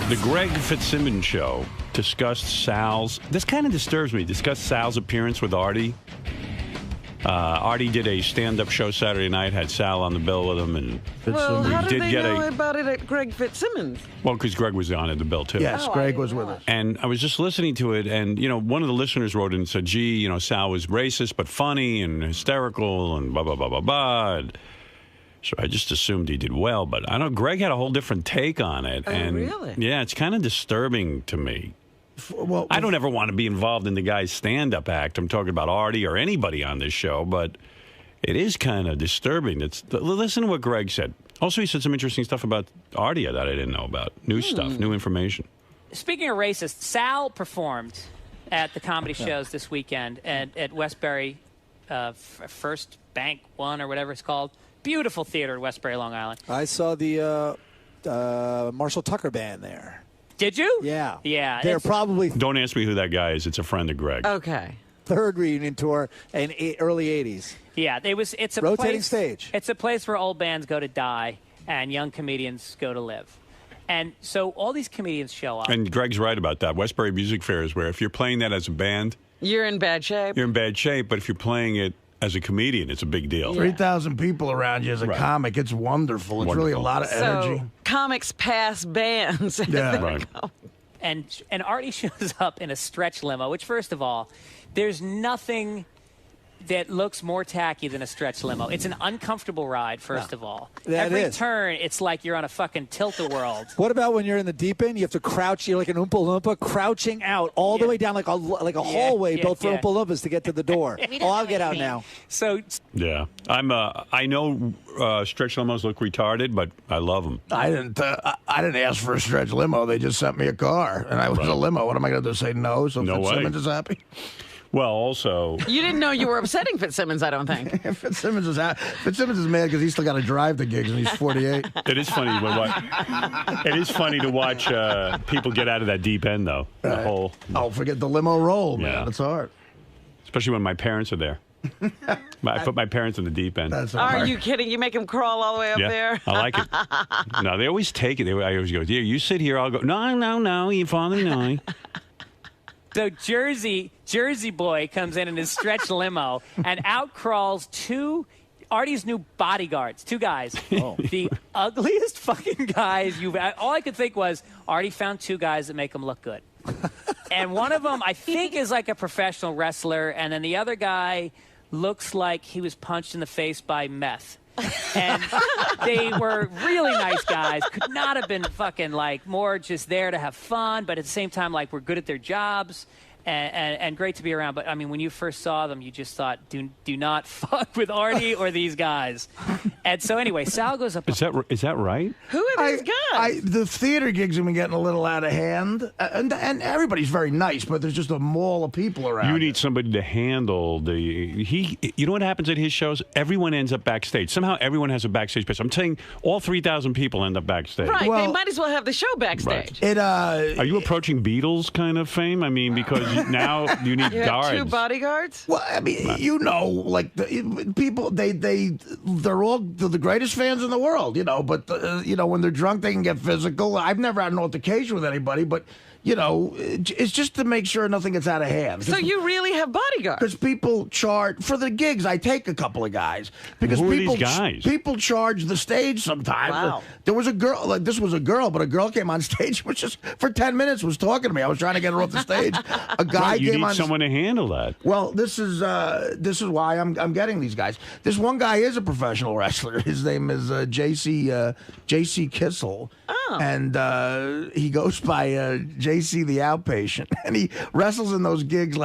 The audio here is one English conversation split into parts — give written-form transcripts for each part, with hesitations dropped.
The Greg Fitzsimmons Show discussed Sal's. This kind of disturbs me. Discussed Sal's appearance with Artie. Artie did a stand-up show Saturday night. Had Sal on the bill with him, and well, how did they know about it at Greg Fitzsimmons? Well, because Greg was on the bill too. Yes, Greg was with us. And I was just listening to it, and one of the listeners wrote in and said, "Gee, Sal was racist but funny and hysterical and blah blah blah blah blah." And so I just assumed he did well, but I don't know. Greg had a whole different take on it. Oh, and really? Yeah, it's kind of disturbing to me. Well, I don't ever want to be involved in the guy's stand-up act. I'm talking about Artie or anybody on this show, but it is kind of disturbing. Listen to what Greg said. Also, he said some interesting stuff about Artie that I didn't know about. New stuff, new information. Speaking of racist, Sal performed at the comedy shows this weekend at Westbury First Bank One or whatever it's called. Beautiful theater at Westbury, Long Island. I saw the Marshall Tucker band there. Did you? Yeah. Yeah. They're probably Don't ask me who that guy is. It's a friend of Greg. Okay. third reunion tour in early 80s. Yeah, it's a rotating place, stage. It's a place where old bands go to die and young comedians go to live. And so all these comedians show up. And Greg's right about that. Westbury Music Fair is where if you're playing that as a band, you're in bad shape. You're in bad shape, but if you're playing it as a comedian, it's a big deal. 3,000 people around you as a comic. It's wonderful. It's really a lot of energy. So comics pass bands. Yeah. Right. And Artie shows up in a stretch limo, which, first of all, there's nothing that looks more tacky than a stretch limo. It's an uncomfortable ride, first of all. Every turn, it's like you're on a fucking tilt-a-whirl. What about when you're in the deep end? You have to crouch. You're like an Oompa Loompa, crouching out all the way down like a hallway built for Oompa Loompas to get to the door. I'll get out now. So yeah, I know stretch limos look retarded, but I love them. I didn't ask for a stretch limo. They just sent me a car, and I was a limo. What am I going to do? Say no? So No Fitzsimmons way. is happy. Well, also, you didn't know you were upsetting Fitzsimmons, I don't think. Fitzsimmons is mad because he's still got to drive the gigs, and he's 48. It is funny. It is funny to watch people get out of that deep end, though. The whole forget the limo roll, man. It's hard, especially when my parents are there. I put my parents in the deep end. Are you kidding? You make them crawl all the way up there? I like it. No, they always take it. I always go, "Yeah, you sit here. I'll go." No, you father, no. So Jersey boy comes in his stretch limo, and out crawls Artie's new bodyguards, two guys. The ugliest fucking guys all I could think was, Artie found two guys that make him look good. And one of them, I think, is like a professional wrestler, and then the other guy looks like he was punched in the face by meth. And they were really nice guys. Could not have been fucking more just there to have fun, but at the same time, were good at their jobs and great to be around. But I mean, when you first saw them, you just thought, do not fuck with Artie or these guys. And so anyway, Sal goes up. Is that right? Who are these guys? The theater gigs have been getting a little out of hand, and everybody's very nice, but there's just a mall of people around. You need somebody to handle You know what happens at his shows? Everyone ends up backstage. Somehow everyone has a backstage pass. I'm saying all 3,000 people end up backstage. Right. They might as well have the show backstage. Right. Are you approaching Beatles kind of fame? I mean, because now you need guards. Two bodyguards? Well, I mean, the people, they're all the greatest fans in the world, but, when they're drunk, they can get physical. I've never had an altercation with anybody, but, it's just to make sure nothing gets out of hand. So you really have bodyguards? Because people charge, for the gigs, I take a couple of guys. Because Who are these guys? People charge the stage sometimes. Wow. There was a girl, this was a girl, but a girl came on stage, which just for 10 minutes was talking to me. I was trying to get her off the stage. A guy you came need on someone to handle that. Well, this is why I'm getting these guys. This one guy is a professional wrestler. His name is J.C. Kissel. Oh. And he goes by J.C. the Outpatient. And he wrestles in those gigs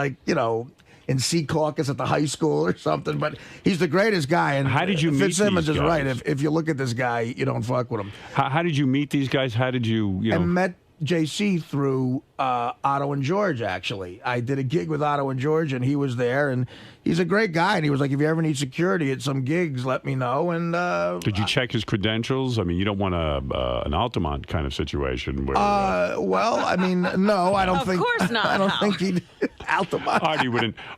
in Sea Caucus at the high school or something. But he's the greatest guy. And how did you meet Fitzsimmons these is guys? Right. If you look at this guy, you don't fuck with him. How did you meet these guys? How did you I met JC through Otto and George, actually. I did a gig with Otto and George, and he was there, and he's a great guy. And he was like, if you ever need security at some gigs, let me know. And did you check his credentials? I mean, you don't want an Altamont kind of situation where... well, I mean, no, I don't think... Of course not. I don't think he'd... out the mouth.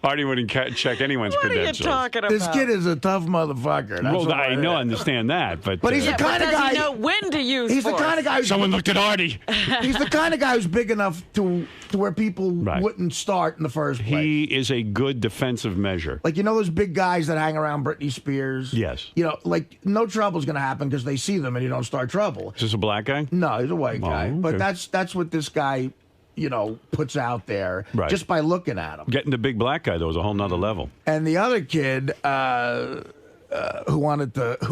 Artie wouldn't check anyone's What credentials. are you talking about? This kid is a tough motherfucker. That's Well, what I know, understand that, but But he's the kind of does guy. he know when to use He's the force? kind of guy. someone looked at Artie. He's the kind of guy who's big enough to where people wouldn't start in the first place. He is a good defensive measure. Like, you know those big guys that hang around Britney Spears? Yes. You know, like, no trouble's going to happen because they see them and you don't start trouble. Is this a black guy? No, he's a white guy. okay. But that's what this guy, you know, puts out there just by looking at him. Getting the big black guy, though, is a whole nother level. And the other kid who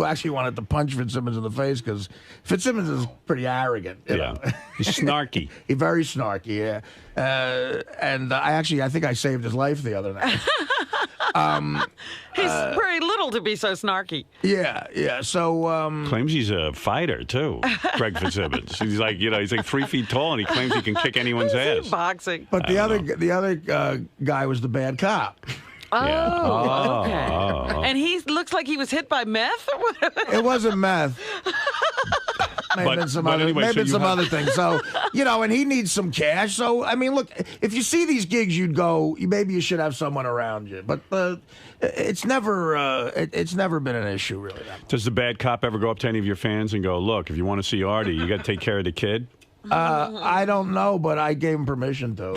actually wanted to punch Fitzsimmons in the face because Fitzsimmons is pretty arrogant. You know? He's snarky. He's very snarky, yeah. And I think I saved his life the other night. He's very little to be so snarky. Yeah. So Claims he's a fighter, too, Greg Fitzsimmons. He's like, he's like 3 feet tall, and he claims he can kick anyone's ass. Boxing. but the other guy was the bad cop. Oh, okay. And he looks like he was hit by meth or what? It wasn't meth. Maybe some other things. So, and he needs some cash. So, I mean, look, if you see these gigs, you'd go, maybe you should have someone around you. But it's never been an issue, really. Does the bad cop ever go up to any of your fans and go, look, if you want to see Artie, you got to take care of the kid? I don't know, but I gave him permission to.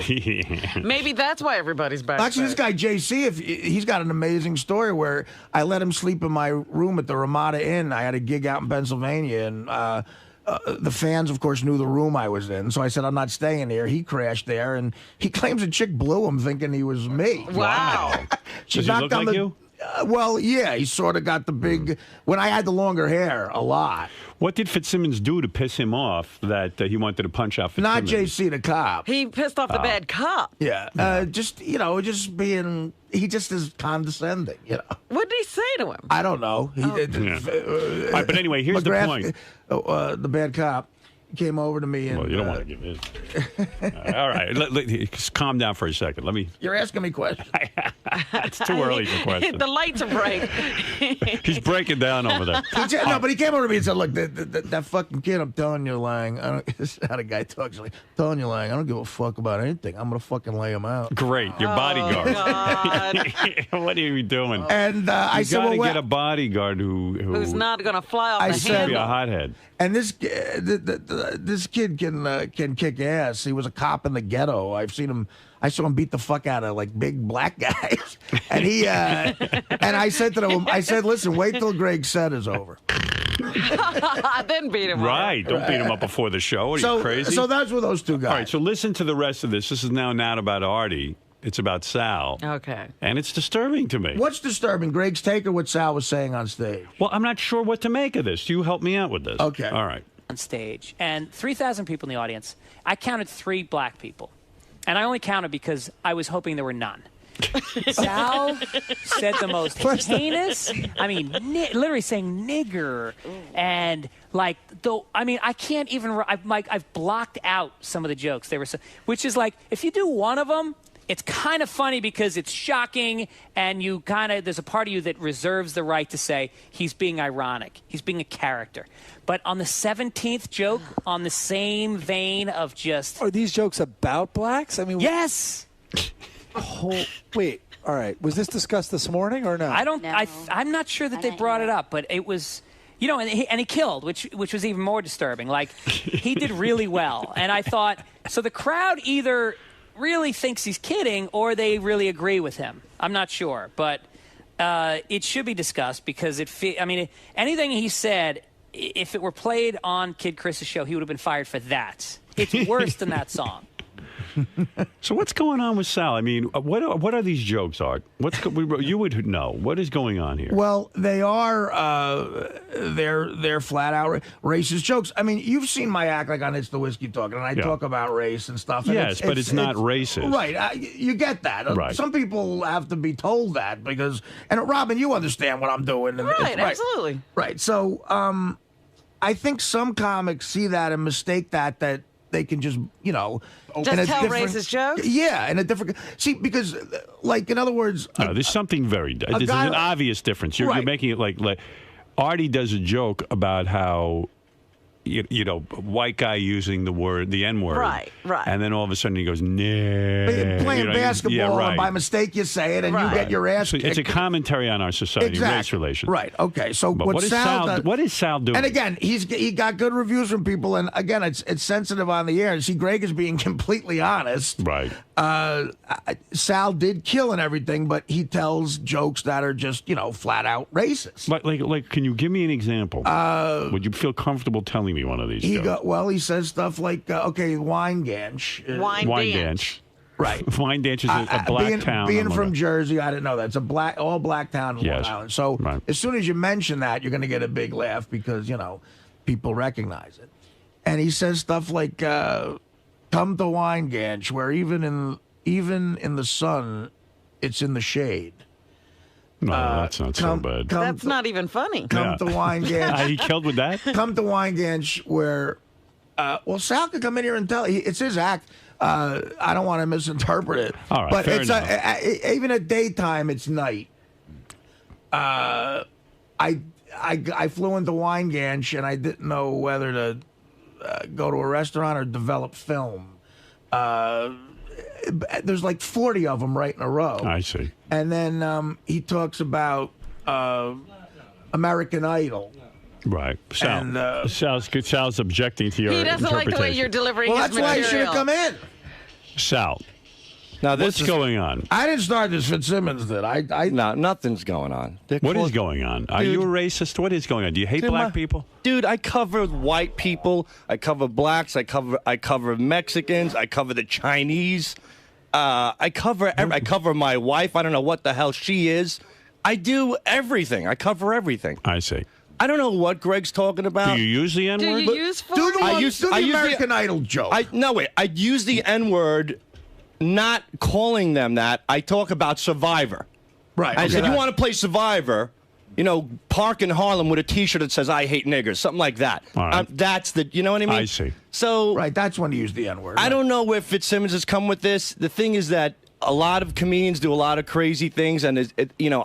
Maybe that's why everybody's back. Actually, this guy JC, he's got an amazing story where I let him sleep in my room at the Ramada Inn. I had a gig out in Pennsylvania, and the fans, of course, knew the room I was in. So I said, I'm not staying here. He crashed there, and he claims a chick blew him thinking he was me. Wow. She Does he knocked look on like the, you? Well, yeah, he sort of got the big. When I had the longer hair, a lot. What did Fitzsimmons do to piss him off that he wanted to punch out Fitzsimmons? Not JC the cop. He pissed off the bad cop. Yeah, just being. He just is condescending. What did he say to him? I don't know. He did. All right, but anyway, here's the point. The bad cop came over to me and. Well, you don't want to give it. All right, just calm down for a second. Let me. You're asking me questions. It's too early for questions. The lights are bright. He's breaking down over there. No, but he came over to me and said, "Look, that fucking kid, I'm telling you, lying. This is how the guy talks. Like, I'm telling you, lying. I don't give a fuck about anything. I'm gonna fucking lay him out." Great, your bodyguard. God. What are you doing? And I said, "You "Well, gotta get a bodyguard who's not gonna fly off the said- handle." be a hothead." And this kid can kick ass. He was a cop in the ghetto. I saw him beat the fuck out of like big black guys. And he and I said to him, listen, wait till Greg's set is over. Then beat him up. Right, don't beat him up before the show. Are you crazy? So that's with those two guys. All right, so listen to the rest of this. This is now not about Artie. It's about Sal. Okay. And it's disturbing to me. What's disturbing? Greg's take or what Sal was saying on stage? Well, I'm not sure what to make of this. You help me out with this. Okay. All right. On stage, and 3,000 people in the audience. I counted 3 black people, and I only counted because I was hoping there were none. Sal said the most heinous. I mean, literally saying nigger, and like, though. I mean, I can't even. I've blocked out some of the jokes. They were so, which is like, if you do one of them, it's kind of funny because it's shocking, and there's a part of you that reserves the right to say he's being ironic, he's being a character. But on the 17th joke, on the same vein of just... Are these jokes about blacks? I mean... Yes! Wait, all right. Was this discussed this morning or not? I'm not sure that they brought it up, but it was... and he killed, which was even more disturbing. Like, he did really well. And I thought, so the crowd either really thinks he's kidding or they really agree with him. I'm not sure. But it should be discussed because anything he said... If it were played on Kid Chris's show, he would have been fired for that. It's worse than that song. So what's going on with Sal? I mean, what are these jokes, Art? You would know. What is going on here? Well, they are they're flat out racist jokes. I mean, you've seen my act like on It's the Whiskey Talk, and I talk about race and stuff. And yes, but it's not racist. Right. You get that. Right. Some people have to be told that because, and Robin, you understand what I'm doing. Right, absolutely. Right. So I think some comics see that and mistake that they can just, just tell racist jokes? Yeah, in a different... See, because, like, in other words... No, there's something there's an obvious difference. You're making it like... Artie does a joke about how you know, white guy using the N word. Right. And then all of a sudden he goes, nah. Playing basketball, and by mistake you say it, and you get your ass kicked. It's a commentary on our society, race relations. Right. Okay. So what is Sal doing? And again, he got good reviews from people, and again, it's sensitive on the air. And see, Greg is being completely honest. Right. Sal did kill and everything, but he tells jokes that are just, flat out racist. Like, can you give me an example? Would you feel comfortable telling me one of these? He says stuff like, wine ganch. Wine dance. Right. Wine dance is a black town. Being from Jersey, I didn't know that. It's all black town in Long Island. So as soon as you mention that, you're going to get a big laugh because, people recognize it. And he says stuff like, come to wine ganch, where even in the sun, it's in the shade. No, that's not so bad. That's not even funny. Come to wine ganch. He killed with that? Come to wine ganch where, Sal could come in here and tell. It's his act. I don't want to misinterpret it. All right, but fair it's enough. Even at daytime, it's night. I flew into wine ganch and I didn't know whether to go to a restaurant or develop film. There's like 40 of them right in a row. I see. And then he talks about American Idol. Right. Sal, Sal's objecting to your He doesn't like the way you're delivering his material. Well, that's why he should have come in. Sal, what's going on? I didn't start this. Fitzsimmons did. No, nothing's going on. What is going on? Are you a racist? What is going on? Do you hate black people? Dude, I cover white people. I cover blacks. I cover Mexicans. I cover the Chinese. I cover my wife. I don't know what the hell she is. I do everything. I cover everything. I see. I don't know what Greg's talking about. Do you use the N-word? Do you use the American Idol joke. I use the N-word, not calling them that. I talk about Survivor. Right. I said, you want to play Survivor, park in Harlem with a T-shirt that says, I hate niggers, something like that. All right. That's you know what I mean? I see. So, right, that's when you use the N-word. I don't know where Fitzsimmons has come with this. The thing is that a lot of comedians do a lot of crazy things, and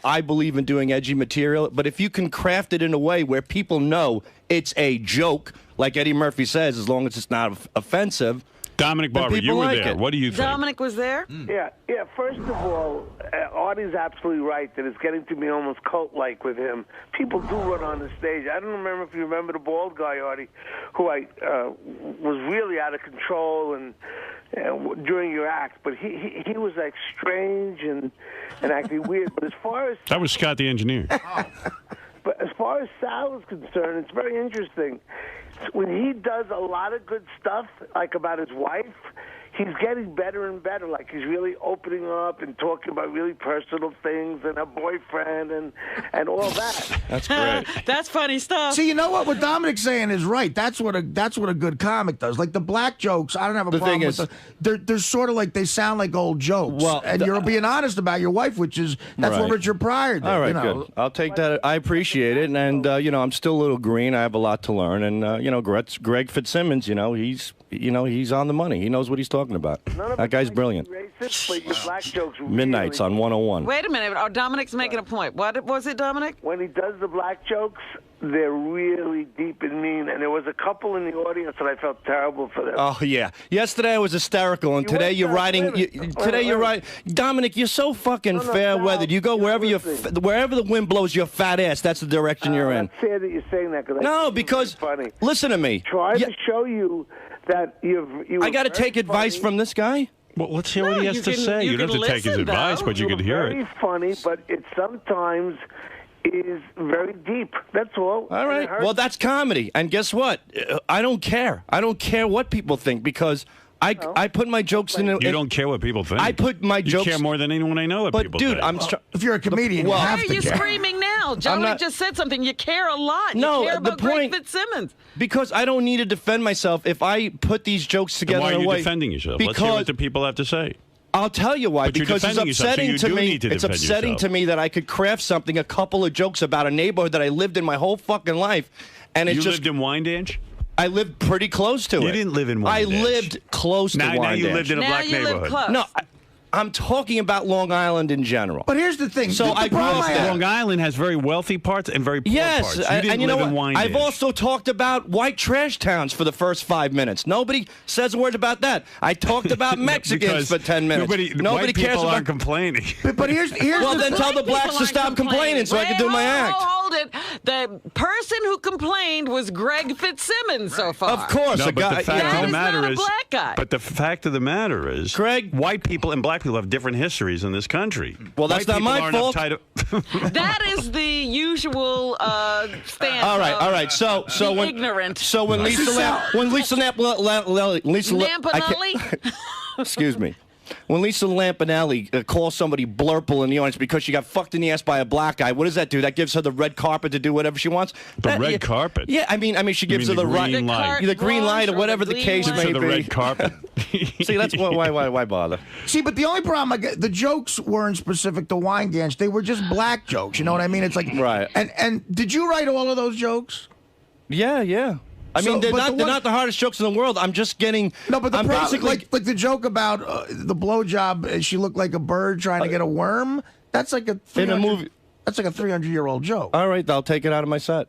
I believe in doing edgy material. But if you can craft it in a way where people know it's a joke, like Eddie Murphy says, as long as it's not offensive. Dominic Barber, you were there. What do you think? Dominic was there? Yeah. First of all, Artie's absolutely right that it's getting to be almost cult-like with him. People do run on the stage. I don't remember if you remember the bald guy, Artie, who was really out of control and during your act, but he was like strange and acting weird. But as far as that was Scott the engineer. But as far as Sal is concerned, it's very interesting. When he does a lot of good stuff, like about his wife, he's getting better and better. Like he's really opening up and talking about really personal things and a boyfriend and all that. That's great. That's funny stuff. See, you know what Dominic's saying is right. That's what a good comic does. Like the black jokes, I don't have a problem with them. They're sort of like they sound like old jokes. Well, and you're being honest about your wife, which is that's what Richard Pryor did. All right, good. I'll take that. I appreciate it, and I'm still a little green. I have a lot to learn, and Greg Fitzsimmons, he's on the money. He knows what he's talking about. That guy's brilliant. Racist, but your black jokes Midnights on 101. Wait a minute. Dominic's making a point. What was it, Dominic? When he does the black jokes, they're really deep and mean. And there was a couple in the audience that I felt terrible for them. Oh, yeah. Yesterday I was hysterical, and today you're writing. Today you're right. Dominic, you're so fucking fair-weathered. You go wherever the wind blows your fat ass, that's the direction you're in. It's fair that you're saying that. Because funny. Listen to me. Try to show you that I got to take advice from this guy? Well, let's hear what he has to say. You don't have to take his advice, but you could hear it. Very funny, but it sometimes is very deep. That's all. All right. Well, that's comedy. And guess what? I don't care. I don't care what people think because I put my jokes in. You don't care what people think. I put my jokes. You care more than anyone I know what people think. But dude, if you're a comedian, you have to care. Why are you screaming now? Dominic just said something. You care a lot. No, you care about the point, Greg Fitzsimmons. Because I don't need to defend myself if I put these jokes together. Then why in a are way, you defending yourself? Because, Let's hear what the people have to say. I'll tell you why. But because it's upsetting to me. It's upsetting to me that I could craft something, a couple of jokes about a neighborhood that I lived in my whole fucking life, and it's lived in Wyandanch? I lived pretty close to it. You didn't live in Wyandanch. I lived close to Wyandanch. Now you lived in a black neighborhood. Live close. No. I'm talking about Long Island in general. But here's the thing. So the I grew problem up I there. have- Long Island has very wealthy parts and very poor parts. You didn't and you know live in what? I've Wyandanch. also talked about white trash towns for the first 5 minutes. Nobody says a word about that. I talked about Mexicans for 10 minutes. Nobody white cares people about. aren't complaining. But here's Well, the then tell the blacks to stop complaining so I can do my act. Hold it. The person who complained was Greg Fitzsimmons so far. Of course, No, a but guy. the fact That of the is matter not a is, black guy. but the fact of the matter is, Greg- white people and black people have different histories in this country. Well, that's White not people my aren't fault. uptight- That is the usual stance. All right, of all right. So the when ignorant. So when Lisa Lampanelli? excuse me. When Lisa Lampanelli calls somebody blurple in the audience because she got fucked in the ass by a black guy, what does that do? That gives her the red carpet to do whatever she wants? The red carpet? Yeah, I mean, she gives her mean the the right, green light? the green light or whatever the case light. may So the be. red carpet. See, that's why bother? See, but the only problem I get, the jokes weren't specific to Wyandanch. They were just black jokes. You know what I mean? It's like Right. And did you write all of those jokes? Yeah. I So, mean, they're but not the hardest jokes in the world. I'm just getting. No, but the I'm problem, basically like the joke about the blowjob, she looked like a bird trying to get a worm. That's like a 300 movie. That's like a 300-year-old joke. All right, I'll take it out of my set.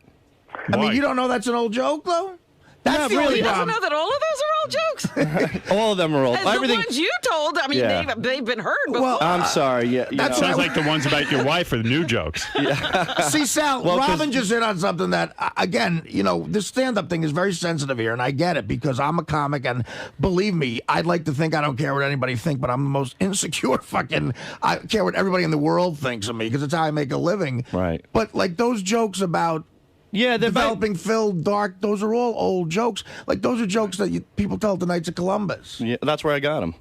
I mean, Why? you don't know that's an old joke, though? That's Not the really. only He doesn't problem. know that all of those are old jokes. All of them are old. As Everything. the ones you told, I mean, Yeah. they've been heard before. Well, I'm sorry. Yeah, you that's know. Sounds like the ones about your wife are the new jokes. See, Sal, Well, 'cause- Robin just hit on something that, again, this stand-up thing is very sensitive here, and I get it because I'm a comic, and believe me, I'd like to think I don't care what anybody thinks, but I'm the most insecure I care what everybody in the world thinks of me because it's how I make a living. Right. But, like, those jokes about Yeah, they're developing Phil, Dark, those are all old jokes. Like, those are jokes that people tell at the Knights of Columbus. Yeah, that's where I got them.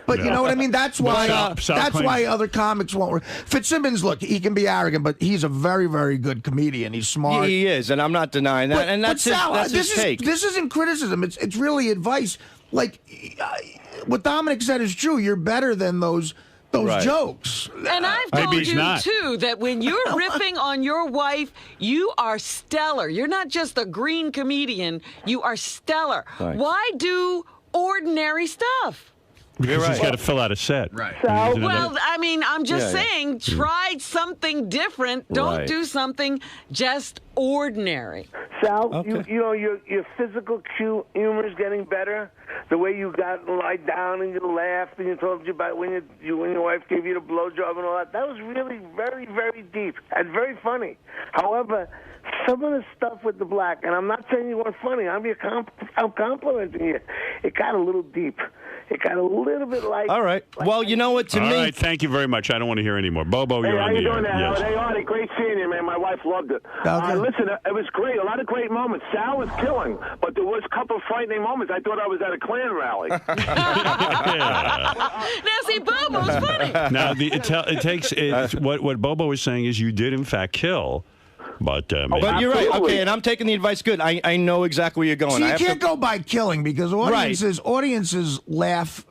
But you know what I mean? That's why Sal that's claims- why other comics won't. Fitzsimmons, look, he can be arrogant, but he's a very, very good comedian. He's smart. He is, and I'm not denying that. And that's his, Sal, that's his take. This isn't criticism. It's really advice. Like what Dominic said is true. You're better than those Right. jokes. And I've Maybe told he's you, not. too, that when you're riffing on your wife, you are stellar. You're not just a green comedian. You are stellar. Thanks. Why do ordinary stuff? Because he's right. got to fill out a set. Right. Well, I mean, I'm just Yeah, yeah. saying, try something different. Don't Right. do something just ordinary. Sal, Okay. you know your physical humor is getting better. The way you got lie down and you laughed and you told you about when your wife gave you the blowjob and all that. That was really very, very deep and very funny. However, some of the stuff with the black, and I'm not saying you weren't funny. I'm complimenting you. It got a little deep. It got a little bit like. All right. Well, you know what? To All me, right, thank you very much. I don't want to hear any more. Bobo, Hey, you're how on you the doing there, air. Howard? Yes. Hey, Artie, great seeing you, man. My wife loved it. Okay. Listen, it was great. A lot of great moments. Sal was killing, but there was a couple of frightening moments. I thought I was at a Klan rally. Now, see, Bobo's funny. Now, it takes what Bobo is saying is you did in fact kill, but maybe but you're right. Absolutely. Okay, and I'm taking the advice good. I know exactly where you're going. See, I you have can't to, go by killing because audiences laugh.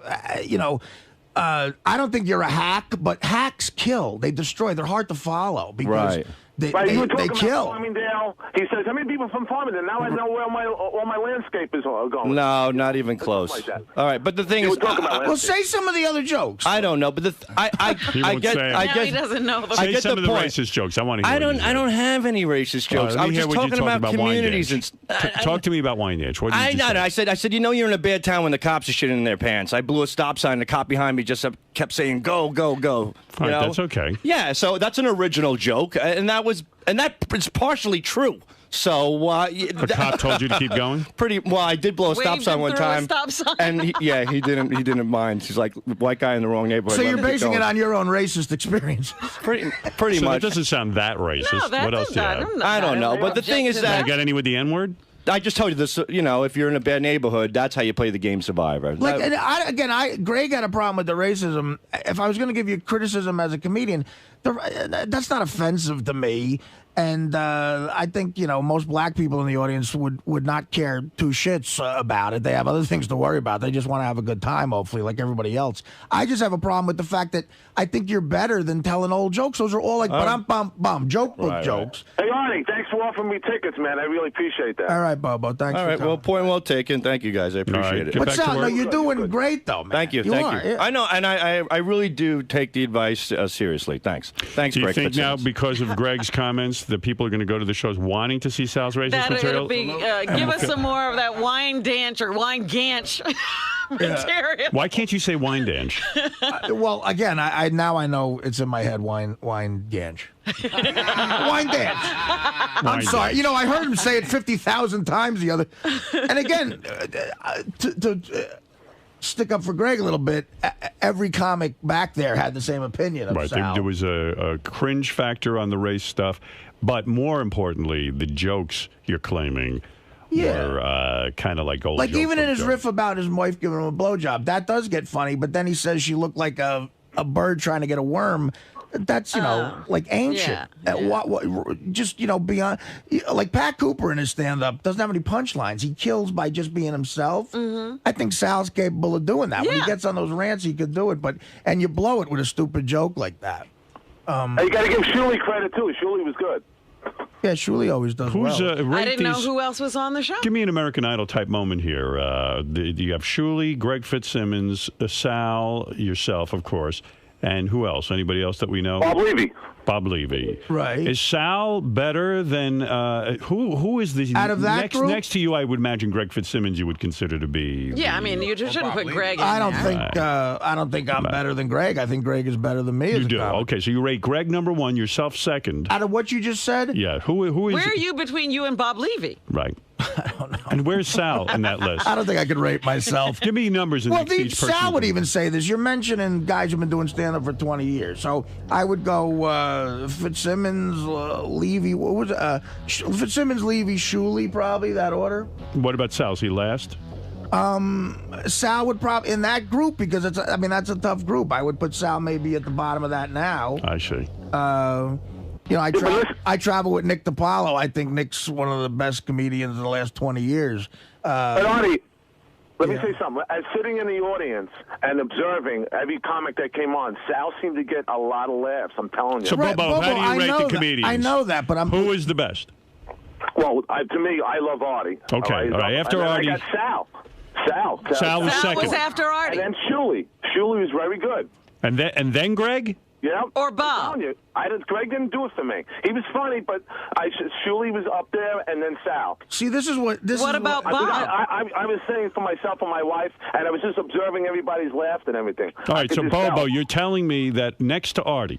I don't think you're a hack, but hacks kill. They destroy. They're hard to follow because Right. Right, you were they talking kill. about Farmingdale. He says, how many people from Farmingdale? Now I know where all my landscape is going. No, not even close. like that. All right, but the thing You is, were talking about Well, say some of the other jokes. I don't know, but I won't get, say it. I Now get, he doesn't know. I say get some the of the point. racist jokes. I want to hear. what you I say. don't have any racist jokes. Let I me was hear just what you're talking about communities Wyandanch. and. Talk to me about Wyandanch. What did you say? I said, you know, you're in a bad town when the cops are shitting in their pants. I blew a stop sign. The cop behind me just kept saying, "Go, go, go." All right, that's okay. Yeah, so that's an original joke, and that is partially true. So The cop told you to keep going. pretty well. I did blow a stop Waved sign him one through a time, stop sign. and he didn't mind. He's like, white guy in the wrong neighborhood. So let you're him keep basing it going. on your own racist experience. pretty So that much. doesn't sound that racist. No, that What else does do you not. have? I'm not I don't know, but the thing is objecting You that got any with the N word? I just told you this. You know, if you're in a bad neighborhood, that's how you play the game Survivor. Like, and Greg had a problem with the racism. If I was going to give you criticism as a comedian, that's not offensive to me. And I think, most black people in the audience would not care two shits about it. They have other things to worry about. They just want to have a good time, hopefully, like everybody else. I just have a problem with the fact that I think you're better than telling old jokes. Those are all like bum joke book jokes. Hey, Artie, thanks for offering me tickets, man. I really appreciate that. All right, Bobo. Thanks All for right, coming. well, point well taken. Thank you, guys. I appreciate it. But Sal, you're doing great, though, man. Thank you. Thank you. Yeah. I know, and I really do take the advice seriously. Thanks. Thanks, Do you Greg. think now, because of Greg's comments, that people are going to go to the shows wanting to see Sal's racist That material? it'll be, give us some more of that wine dance or wine ganch material. Why can't you say wine dance? Well, again, I now I know it's in my head. Wine ganch. Wine dance. I'm sorry. Dance. I heard him say it 50,000 times the other. And again, to stick up for Greg a little bit, every comic back there had the same opinion of Right. Sal. There was a cringe factor on the race stuff, but more importantly, the jokes you're claiming were kind of like old like jokes. even in his riff about his wife giving him a blowjob, that does get funny. But then he says she looked like a bird trying to get a worm. That's like ancient. Just beyond, like Pat Cooper in his stand-up doesn't have any punchlines. He kills by just being himself. I think Sal's capable of doing that. When he gets on those rants, he could do it. And you blow it with a stupid joke like that. Hey, you got to give Shuli credit too. Shuli was good. Yeah, Shuli always does well. I didn't know who else was on the show. Give me an American Idol type moment here. You have Shuli, Greg Fitzsimmons, Sal, yourself, of course. And who else? Anybody else that we know? Bob Levy. Bob Levy. Right. Is Sal better than who is the out of that group? Next to you? I would imagine Greg Fitzsimmons. You would consider to be. Yeah, I mean, you shouldn't put Greg in I don't there. think I'm better than Greg. I think Greg is better than me. You do. Okay, so you rate Greg number one, yourself second. Out of what you just said? Yeah. Who is? Where are you between you and Bob Levy? Right. I don't know. And where's Sal in that list? I don't think I could rate myself. Give me numbers. Well, Sal would even say this. You're mentioning guys who've been doing stand-up for 20 years. So I would go Fitzsimmons, Levy. What was Fitzsimmons, Levy, Shuli, probably that order. What about Sal? Is he last? Sal would probably in that group because that's a tough group. I would put Sal maybe at the bottom of that now. I see. I travel with Nick DiPaolo. I think Nick's one of the best comedians in the last 20 years. But Artie, let me say something. As sitting in the audience and observing every comic that came on, Sal seemed to get a lot of laughs. I'm telling you. So, Bobo, how do you rate the comedians? I know that, but who is the best? Well, to me, I love Artie. Okay, all right. After Artie, I got Sal. Sal was second. Sal was after Artie. And then Shuli. Shuli was very good. And then Greg? Yeah. Or Bob. Greg didn't do it for me. He was funny, but Shuli was up there, and then Sal. See, what about Bob? I was saying for myself and my wife, and I was just observing everybody's laugh and everything. All right, so Bobo, you're telling me that next to Artie,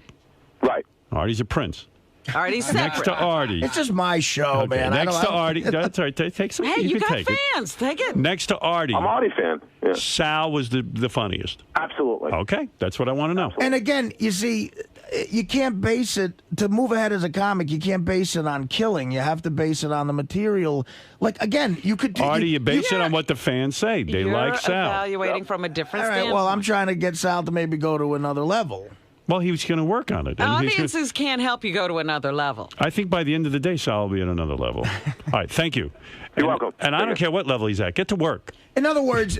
right? Artie's a prince. Artie's separate. Next to Artie. It's just my show, Okay, man. Next to Artie. That's all right. Take some. Hey, you got can take fans. Take it. Next to Artie. I'm an Artie fan. Yeah. Sal was the funniest. Absolutely. Okay, that's what I want to know. And again, you see, you can't base it to move ahead as a comic. You can't base it on killing. You have to base it on the material. Like again, you could. Artie, you base it on what the fans say. They You're like Sal. evaluating from a different All right. standpoint. Well, I'm trying to get Sal to maybe go to another level. Well, he was going to work on it. And Audiences can't help you go to another level. I think by the end of the day, Sal will be at another level. All right, thank you. You're welcome. And I don't care what level he's at. Get to work. In other words,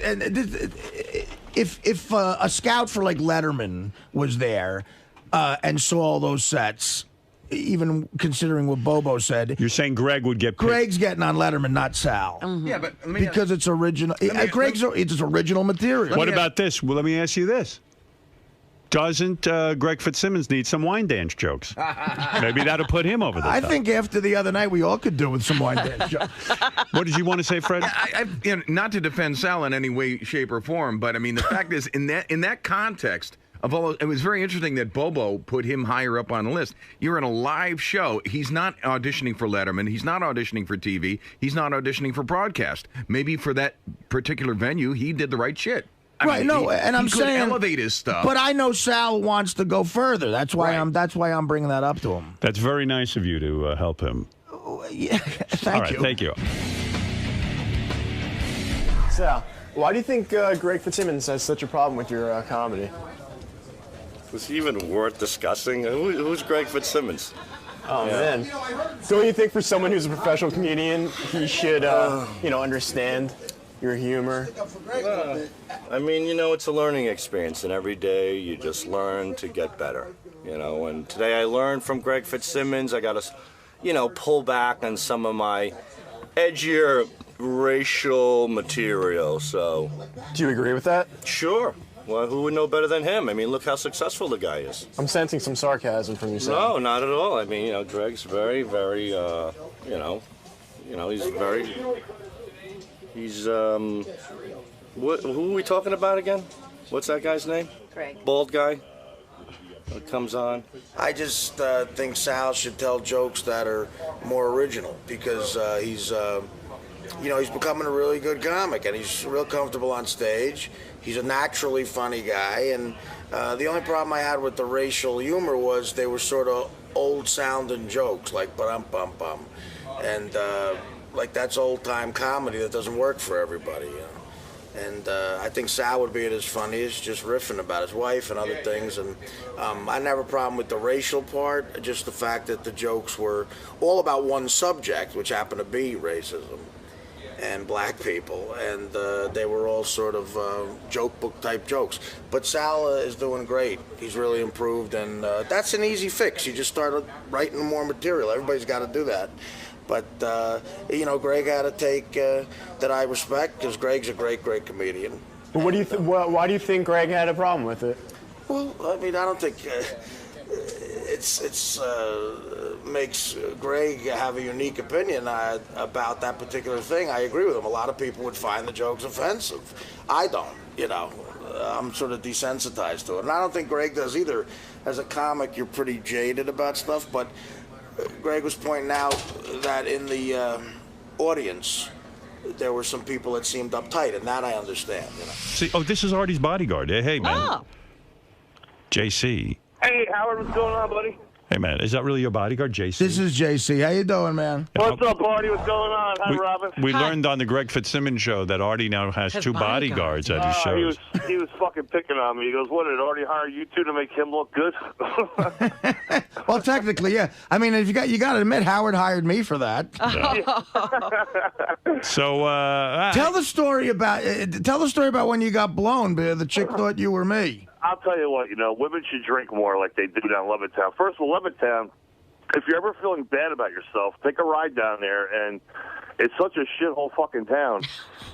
if a scout for like Letterman was there and saw all those sets, even considering what Bobo said, you're saying Greg would get picked. Greg's getting on Letterman, not Sal. Mm-hmm. Yeah, but because it's original. It's original material. What about this? Well, let me ask you this. Doesn't Greg Fitzsimmons need some wine dance jokes? Maybe that'll put him over the top. I think after the other night, we all could do with some wine dance jokes. What did you want to say, Fred? Not to defend Sal in any way, shape, or form, but I mean the fact is, in that context of all, it was very interesting that Bobo put him higher up on the list. You're in a live show. He's not auditioning for Letterman. He's not auditioning for TV. He's not auditioning for broadcast. Maybe for that particular venue, he did the right shit. I'm he could saying elevate his stuff. But I know Sal wants to go further. That's why I'm bringing that up to him. That's very nice of you to help him. Yeah, thank you. Thank you. Sal, why do you think Greg Fitzsimmons has such a problem with your comedy? Was he even worth discussing? Who's Greg Fitzsimmons? Oh, man. Don't you think for someone who's a professional comedian, he should, understand your humor? I mean, it's a learning experience, and every day you just learn to get better, And today I learned from Greg Fitzsimmons. I got to, pull back on some of my edgier racial material, so... Do you agree with that? Sure. Well, who would know better than him? I mean, look how successful the guy is. I'm sensing some sarcasm from you, Sam. No, not at all. I mean, Greg's very, very, he's very... He's, who are we talking about again? What's that guy's name? Greg. Bald guy that comes on. I just think Sal should tell jokes that are more original because he's becoming a really good comic and he's real comfortable on stage. He's a naturally funny guy, and the only problem I had with the racial humor was they were sort of old-sounding jokes, like ba-dum-bum-bum, and like that's old-time comedy that doesn't work for everybody, And I think Sal would be at his funniest, just riffing about his wife and other things. And I didn't have a problem with the racial part, just the fact that the jokes were all about one subject, which happened to be racism and black people. And they were all sort of joke book type jokes. But Sal is doing great. He's really improved. And that's an easy fix. You just start writing more material. Everybody's got to do that. But, Greg had a take that I respect because Greg's a great, great comedian. But what do you why do you think Greg had a problem with it? Well, I mean, I don't think it's makes Greg have a unique opinion about that particular thing. I agree with him. A lot of people would find the jokes offensive. I don't, I'm sort of desensitized to it. And I don't think Greg does either. As a comic, you're pretty jaded about stuff, but Greg was pointing out that in the audience, there were some people that seemed uptight, and that I understand. See, this is Artie's bodyguard. Hey, man. Oh. JC. Hey, Howard, what's going on, buddy? Hey, man, is that really your bodyguard, JC? This is JC. How you doing, man? What's up, Artie? What's going on? Hi, Robin. We learned on the Greg Fitzsimmons show that Artie now has two bodyguards at his shows. He was fucking picking on me. He goes, "What, did Artie hire you two to make him look good?" Well, technically, yeah. I mean, if you got to admit, Howard hired me for that. Yeah. So tell the story about when you got blown. The chick thought you were me. I'll tell you what, women should drink more like they do down Levittown. First of all, Levittown, if you're ever feeling bad about yourself, take a ride down there, and it's such a shithole fucking town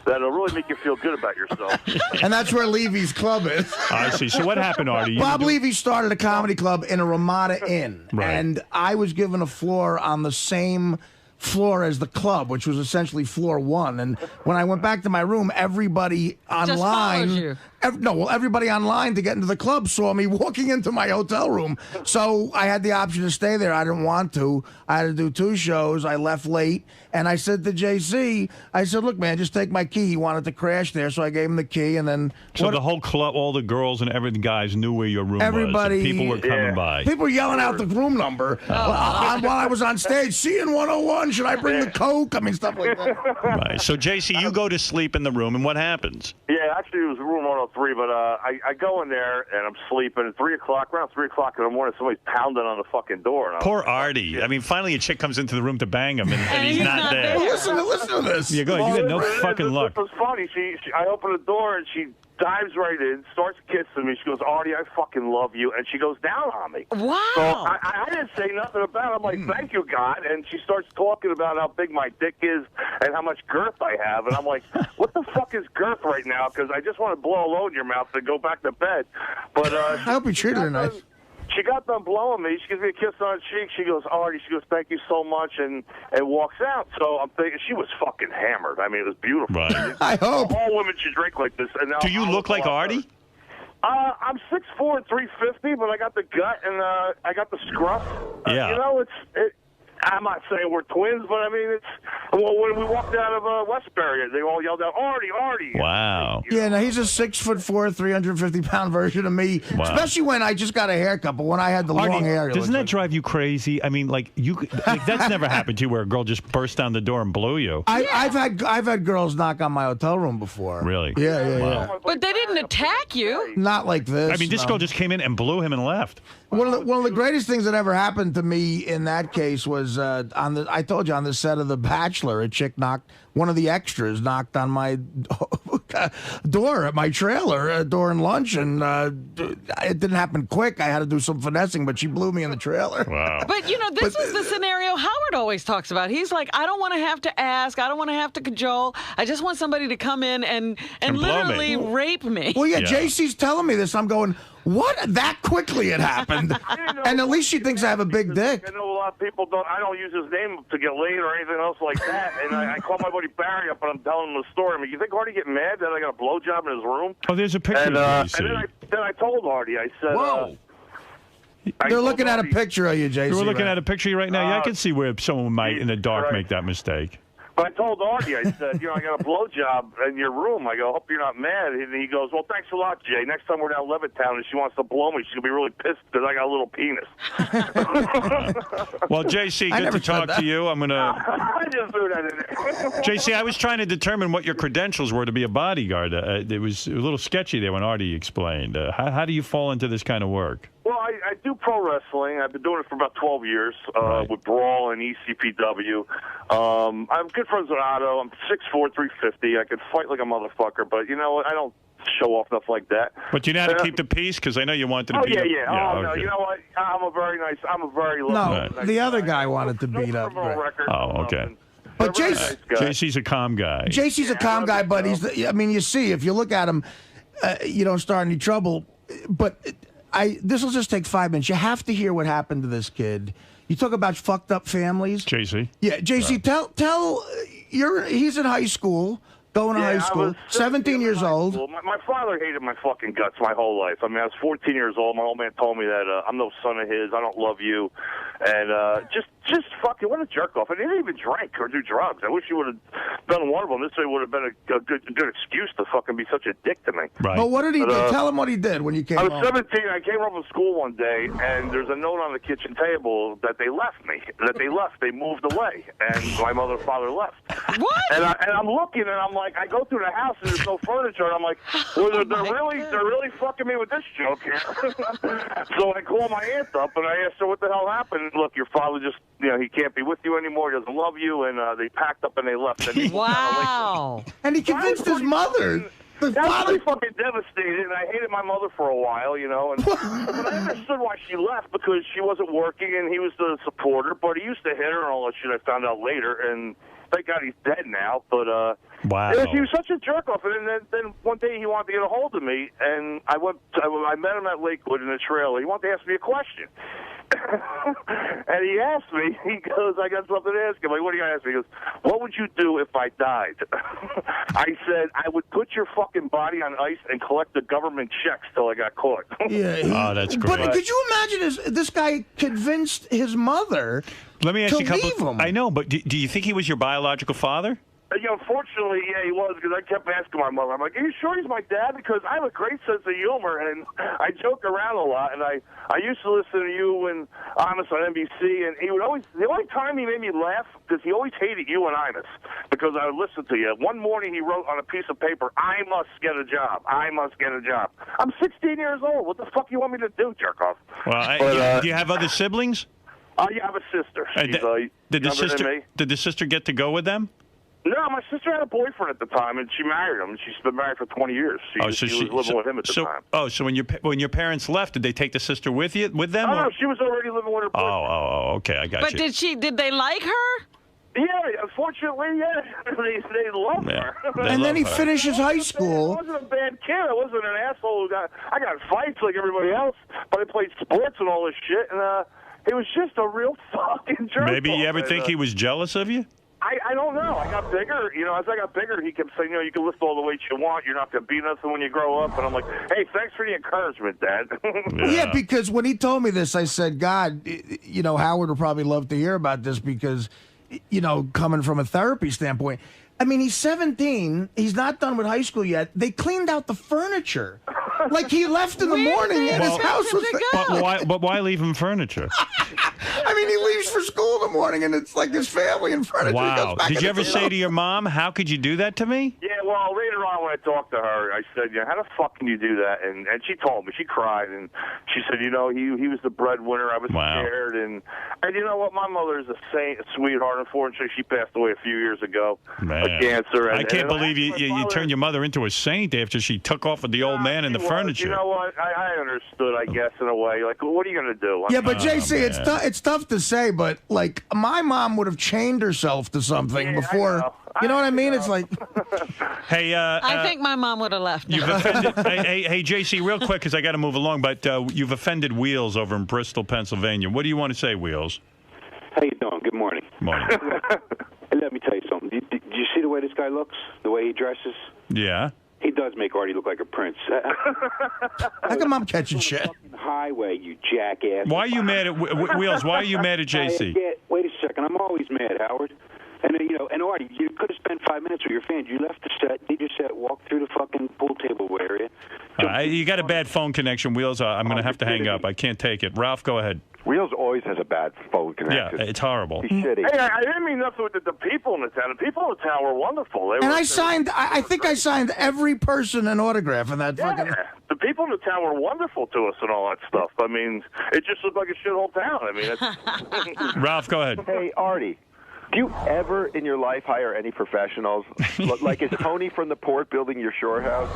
that it'll really make you feel good about yourself. And that's where Levy's club is. I see. So what happened, Artie? Bob Levy started a comedy club in a Ramada Inn, right. And I was given a floor on the same floor as the club, which was essentially floor 1. And when I went back to my room, everybody online, everybody online to get into the club saw me walking into my hotel room. So I had the option to stay there. I didn't want to. I had to do 2 shows. I left late, and I said to JC, I said, "Look, man, just take my key." He wanted to crash there, so I gave him the key, and then the whole club, all the girls and every guys knew where your room was. And people were coming by. People were yelling out the room number while I was on stage. "See in 101, should I bring the Coke?" I mean, stuff like that. Right. So, JC, you go to sleep in the room, and what happens? Yeah, actually, it was room 103, but I go in there, and I'm sleeping. At 3 o'clock, around 3 o'clock in the morning, somebody's pounding on the fucking door. And Poor Artie. I mean, finally a chick comes into the room to bang him, and he's not there. Listen to this. Yeah, go ahead. You got no fucking luck. It was funny. I open the door, and she dives right in, starts kissing me. She goes, "Artie, I fucking love you," and she goes down on me. Wow. So I didn't say nothing about it. I'm like, "Thank you, God," and she starts talking about how big my dick is and how much girth I have, and I'm like, "What the fuck is girth right now?" Because I just want to blow a load in your mouth and go back to bed. But I hope you treated her nice. She got done blowing me. She gives me a kiss on the cheek. She goes, "Artie," she goes, "Thank you so much," and walks out. So I'm thinking she was fucking hammered. I mean, it was beautiful. Right. I hope. All women should drink like this. And now do you look like Artie? I'm 6'4" and 350, but I got the gut and I got the scruff. Yeah. I'm not saying we're twins, but I mean, when we walked out of Westbury, they all yelled out, Artie. Wow. Yeah, no, he's a 6'4", 350-pound version of me. Wow. Especially when I just got a haircut, but when I had the Artie, long hair. Doesn't that drive you crazy? I mean, like that's never happened to you where a girl just burst down the door and blew you. I've had girls knock on my hotel room before. Really? Yeah. But they didn't attack you. Not like this. I mean, this girl just came in and blew him and left. One of the greatest things that ever happened to me in that case was I told you on the set of The Bachelor, one of the extras knocked on my door at my trailer during lunch, and it didn't happen quick. I had to do some finessing, but she blew me in the trailer. Wow. But, this is the scenario Howard always talks about. He's like, I don't want to have to ask. I don't want to have to cajole. I just want somebody to come in and literally rape me. Well, yeah, JC's telling me this. I'm going, what? That quickly it happened. And at least she thinks I have a big dick. I know a lot of people I don't use his name to get laid or anything else like that. And I call my buddy Barry up and I'm telling him the story. I mean, you think Artie get mad that I got a blowjob in his room? Oh, there's a picture and, of you, and then I told Artie, I said, whoa. They're looking at a picture of you, JC. We're looking at a picture of you right now. Yeah, I can see where someone might, in the dark, make that mistake. But I told Artie, I said, I got a blowjob in your room. I go, hope you're not mad. And he goes, well, thanks a lot, Jay. Next time we're down Levittown and she wants to blow me, she's going to be really pissed because I got a little penis. Well, JC, good to talk to you. I'm going to... I just threw that in there. JC, I was trying to determine what your credentials were to be a bodyguard. It was a little sketchy there when Artie explained. How do you fall into this kind of work? Well, I do pro wrestling. I've been doing it for about 12 years with Brawl and ECPW. I'm good friends with Otto. I'm 6'4", 350. I can fight like a motherfucker, but you know what? I don't show off stuff like that. But you know how to keep the peace? Because I know you wanted to beat up. No, you know what? I'm a very No, the other guy wanted to beat up. Oh, okay. But JC's a calm guy. JC's a calm guy, but you see, if you look at him, you don't start any trouble. But this will just take 5 minutes. You have to hear what happened to this kid. You talk about fucked up families. JC. Yeah, JC, tell he's in high school. Going to high school, 17 years old. My father hated my fucking guts my whole life. I mean, I was 14 years old. My old man told me that I'm no son of his. I don't love you. And just fucking, what a jerk off. And he didn't even drink or do drugs. I wish he would have done one of them. This would have been a good excuse to fucking be such a dick to me. Right. But what did he do? Tell him what he did when you came home. I was 17. I came home from school one day, and there's a note on the kitchen table that they left me. They moved away. And my mother and father left. What? And I'm looking, and I'm like, I go through the house and there's no furniture, and I'm like, well, they're really fucking me with this joke here. So I call my aunt up and I asked her what the hell happened. Look, your father just, he can't be with you anymore. He doesn't love you, and they packed up and they left. And wow. And he convinced his mother. That was really fucking devastated, and I hated my mother for a while, And but I understood why she left, because she wasn't working, and he was the supporter. But he used to hit her and all that shit. I found out later, and thank God he's dead now. But wow, he was such a jerk off. And then one day he wanted to get a hold of me, and I met him at Lakewood in a trailer. He wanted to ask me a question. And he asked me, he goes, I got something to ask him. I'm like, what are you going to ask me? He goes, what would you do if I died? I said, I would put your fucking body on ice and collect the government checks till I got caught. Oh, that's great. But could you imagine this guy convinced his mother Let me ask you a couple. leave him? I know, but do you think he was your biological father? Unfortunately, yeah, he was, because I kept asking my mother. I'm like, are you sure he's my dad? Because I have a great sense of humor, and I joke around a lot, and I used to listen to you and Imus on NBC, and he would always, the only time he made me laugh, because he always hated you and Imus, because I would listen to you. One morning he wrote on a piece of paper, I must get a job. I must get a job. I'm 16 years old. What the fuck you want me to do, jerk off? Well, do you have other siblings? Yeah, I have a sister. She's Did the sister get to go with them? No, my sister had a boyfriend at the time, and she married him. She's been married for 20 years. She was living with him at the time. Oh, so when your parents left, did they take the sister with them? No, she was already living with her boyfriend. Oh, okay, I got you. But did they like her? Yeah, unfortunately, yeah. They love her. And then he finishes high school. I wasn't a bad kid. I wasn't an asshole. I got fights like everybody else, but I played sports and all this shit, and he was just a real fucking jerk. Maybe you ever think he was jealous of you? I don't know. I got bigger. You know, as I got bigger, he kept saying, you can lift all the weights you want. You're not going to be nothing when you grow up. And I'm like, hey, thanks for the encouragement, Dad. Yeah, because when he told me this, I said, God, Howard would probably love to hear about this because, coming from a therapy standpoint. I mean, he's 17. He's not done with high school yet. They cleaned out the furniture. Like he left in the morning and his house was But why leave him furniture? I mean, he leaves for school in the morning and it's like his family and furniture. Wow. Did you ever say to your mom, how could you do that to me? Yeah, well, later on when I talked to her, I said, how the fuck can you do that? And she told me. She cried and she said, he was the breadwinner. I was scared. And you know what? My mother is a saint, a sweetheart. Unfortunately, she passed away a few years ago. Man. Cancer. I can't believe you turned your mother into a saint after she took off with the old man and the furniture. You know what? I understood, I guess, in a way. Like, what are you going to do? Yeah, but JC, it's tough to say, but like my mom would have chained herself to something before. You know what I mean? It's like, hey, I think my mom would have left. You've offended. hey, JC, real quick, because I got to move along. But you've offended Wheels over in Bristol, Pennsylvania. What do you want to say, Wheels? How you doing? Good morning. Morning. And let me tell you something. Do you see the way this guy looks? The way he dresses? Yeah. He does make Artie look like a prince. How come I'm catching shit? Highway, you jackass. Why are you mad at Wheels? Why are you mad at JC? Wait a second. I'm always mad, Howard. And and Artie, you could have spent 5 minutes with your fans. You left the set. They just walked through the fucking pool table area. You got a bad phone connection, Wheels. I'm going to have to hang up. I can't take it. Ralph, go ahead. Wheels always has a bad phone connection. Yeah, it's horrible. He's shitty. Hey, I didn't mean nothing with the people in the town. The people in the town were wonderful. I think I signed every person an autograph in that fucking. The people in the town were wonderful to us and all that stuff. I mean, it just looked like a shithole town. I mean, it's... Ralph, go ahead. Hey, Artie. Do you ever in your life hire any professionals? Like, is Tony from the port building your shore house?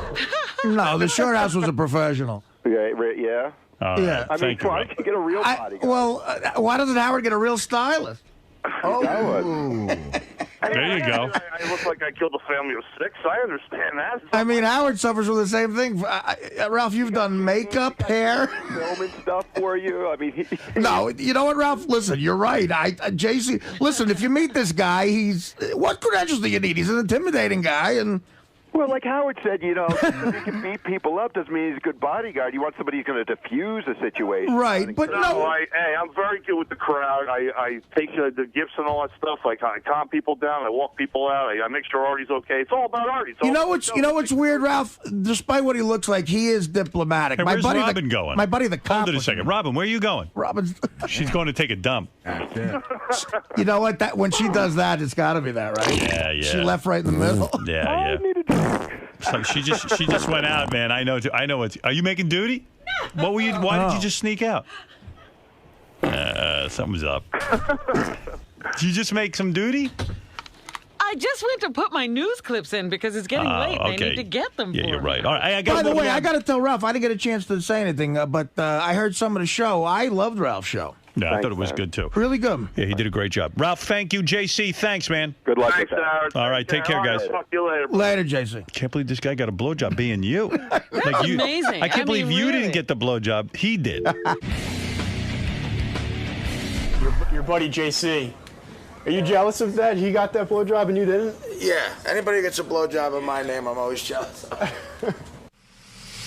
No, the shore house was a professional. Yeah? Yeah. I mean, why don't you get a real bodyguard? Why doesn't Howard get a real stylist? Oh. There you go. I look like I killed a family of 6. I understand that. I mean, Howard suffers from the same thing. Ralph, you've done makeup, hair. Filming stuff for you. I mean, no, you know what, Ralph? Listen, you're right. JC, listen, if you meet this guy, what credentials do you need? He's an intimidating guy, and... Well, like Howard said, he can beat people up doesn't mean he's a good bodyguard. You want somebody who's going to diffuse a situation. Right, but no. I'm very good with the crowd. I take the gifts and all that stuff. I calm people down. I walk people out. I make sure Artie's okay. It's all about Artie. You know what's weird, Ralph? Despite what he looks like, he is diplomatic. Hey, where's Robin going? My buddy, the cop. Hold it a second. Robin, where are you going? Robin's... She's going to take a dump. You know what? When she does that, it's got to be that, right? Yeah. She left right in the middle. Yeah. It's like she just went out, man. I know. Are you making duty? No. Why did you just sneak out? Something's up. Did you just make some duty? I just went to put my news clips in because it's getting late. Okay. They need to get them. Yeah, for you're me. right. All right. By the way, I got to tell Ralph, I didn't get a chance to say anything, but I heard some of the show. I loved Ralph's show. No, I thought it was good, too. Really good. Yeah, he did a great job. Ralph, thank you. JC, thanks, man. Good luck. Thanks, Howard. All right, take care, guys. Talk to you later. Later, JC. Can't believe this guy got a blowjob being you. That's amazing. I can't believe you didn't get the blowjob. He did. Your buddy JC. Are you jealous of that? He got that blowjob and you didn't? Yeah. Anybody who gets a blowjob in my name, I'm always jealous of.